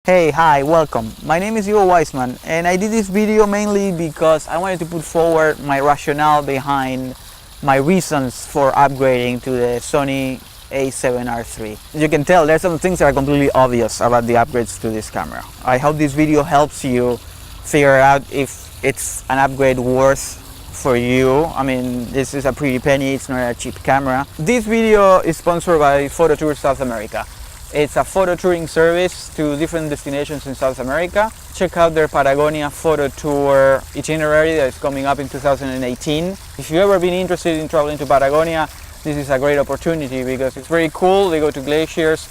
Hey, hi, welcome. My name is Hugo Weisman, and I did this video mainly because I wanted to put forward my rationale behind my reasons for upgrading to the Sony A7RIII. You can tell there's some things that are completely obvious about the upgrades to this camera. I hope this video helps you figure out if it's an upgrade worth for you. I mean, this is a pretty penny, it's not a cheap camera. This video is sponsored by Photo Tour South America. It's a photo touring service to different destinations in South America. Check out their Patagonia photo tour itinerary that is coming up in 2018. If you've ever been interested in traveling to Patagonia, this is a great opportunity because it's very cool. They go to glaciers,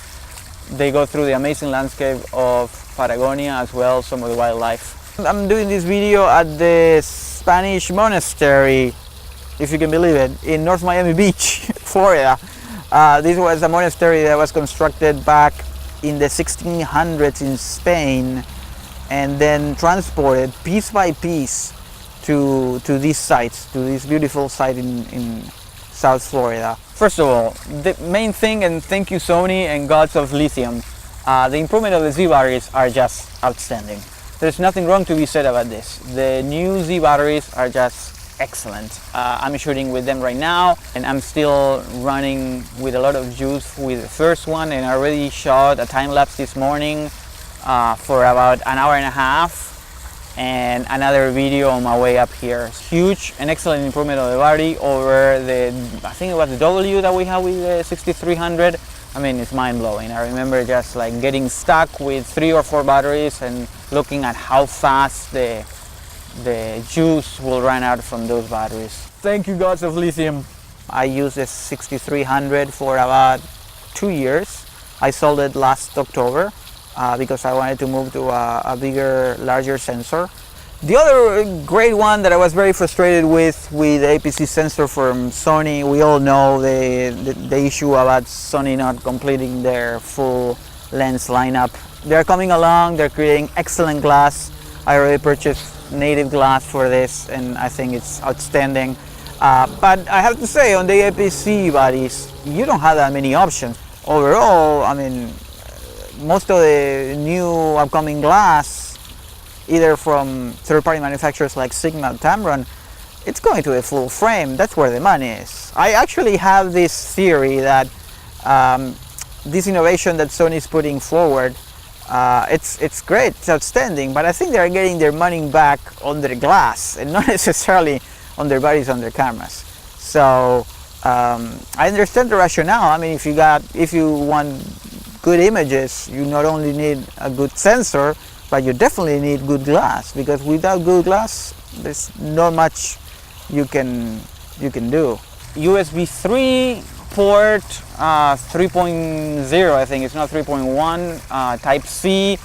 they go through the amazing landscape of Patagonia as well, some of the wildlife. I'm doing this video at the Spanish Monastery, if you can believe it, in North Miami Beach, Florida. This was a monastery that was constructed back in the 1600s in Spain and then transported piece by piece to these sites, to this beautiful site in South Florida. First of all, the main thing, and thank you Sony and gods of lithium, the improvement of the Z batteries are just outstanding. There's nothing wrong to be said about this. The new Z batteries are just excellent. I'm shooting with them right now and I'm still running with a lot of juice with the first one, and I already shot a time-lapse this morning for about an hour and a half and another video on my way up here. Huge and excellent improvement of the battery over the, I think it was the W that we have with the 6300. I mean, it's mind-blowing. I remember just like getting stuck with 3 or 4 batteries and looking at how fast the juice will run out from those batteries. Thank you gods of lithium. I used the 6300 for about 2 years. I sold it last October because I wanted to move to a bigger, larger sensor. The other great one that I was very frustrated with the APS-C sensor from Sony, we all know the issue about Sony not completing their full lens lineup. They're coming along, they're creating excellent glass. I already purchased native glass for this and I think it's outstanding. But I have to say, on the APS-C bodies, you don't have that many options. Overall, I mean, most of the new upcoming glass, either from third-party manufacturers like Sigma or Tamron, it's going to a full frame. That's where the money is. I actually have this theory that this innovation that Sony is putting forward, it's great, it's outstanding, but I think they're getting their money back on their glass and not necessarily on their bodies, on their cameras. So I understand the rationale. I mean, if you want good images, you not only need a good sensor, but you definitely need good glass, because without good glass, there's not much you can do. USB 3 port 3.0, I think it's not 3.1, type C,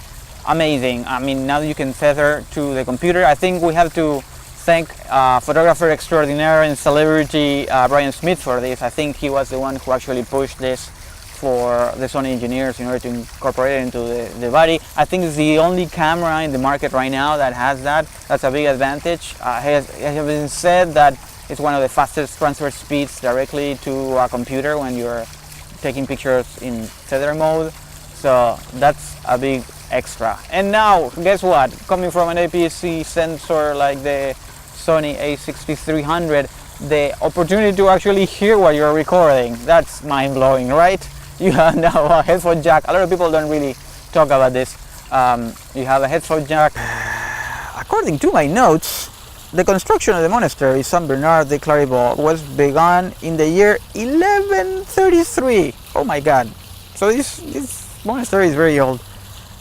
amazing. I mean, now you can tether to the computer. I think we have to thank photographer extraordinaire and celebrity Brian Smith for this. I think he was the one who actually pushed this for the Sony engineers in order to incorporate it into the body. I think it's the only camera in the market right now that has that. That's a big advantage. It has been said that it's one of the fastest transfer speeds directly to a computer when you're taking pictures in tether mode. So that's a big extra. And now, guess what? Coming from an APS-C sensor like the Sony A6300, the opportunity to actually hear what you're recording, that's mind-blowing, right? You have now a headphone jack. A lot of people don't really talk about this. You have a headphone jack. According to my notes, the construction of the monastery, Saint Bernard de Clairvaux, was begun in the year 1133. Oh my God! So this monastery is very old.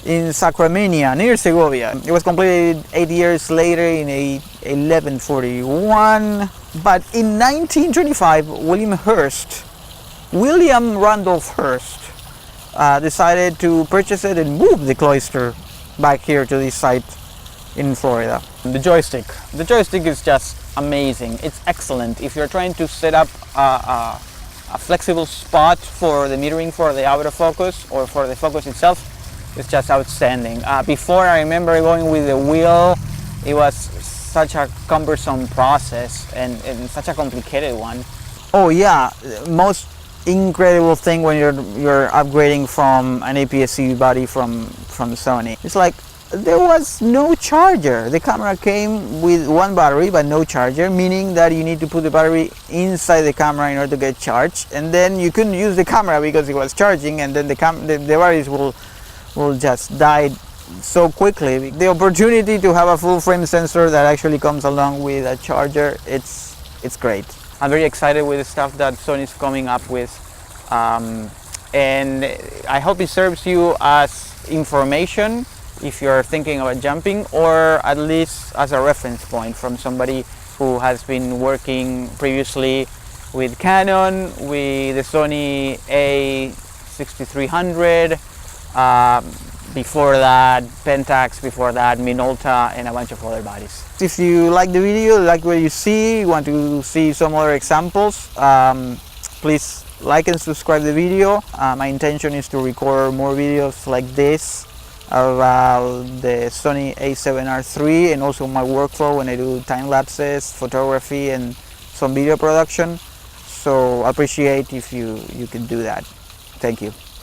In Sacramania, near Segovia. It was completed 8 years later in 1141. But in 1925, William Randolph Hearst decided to purchase it and move the cloister back here to this site in Florida. The joystick is just amazing. It's excellent. If you're trying to set up a flexible spot for the metering for the autofocus or for the focus itself, it's just outstanding. Before, I remember going with the wheel, it was such a cumbersome process and such a complicated one. Oh yeah, most incredible thing when you're upgrading from an APS-C body from Sony. It's like there was no charger. The camera came with one battery but no charger, meaning that you need to put the battery inside the camera in order to get charged, and then you couldn't use the camera because it was charging, and then the batteries will just die so quickly. The opportunity to have a full frame sensor that actually comes along with a charger, it's great. I'm very excited with the stuff that Sony's coming up with, and I hope it serves you as information if you're thinking about jumping, or at least as a reference point from somebody who has been working previously with Canon, with the Sony A6300, before that Pentax, before that Minolta, and a bunch of other bodies. If you like the video, like what you see, you want to see some other examples, please like and subscribe the video. My intention is to record more videos like this about the Sony A7RIII and also my workflow when I do time lapses, photography, and some video production. So I appreciate if you can do that. Thank you.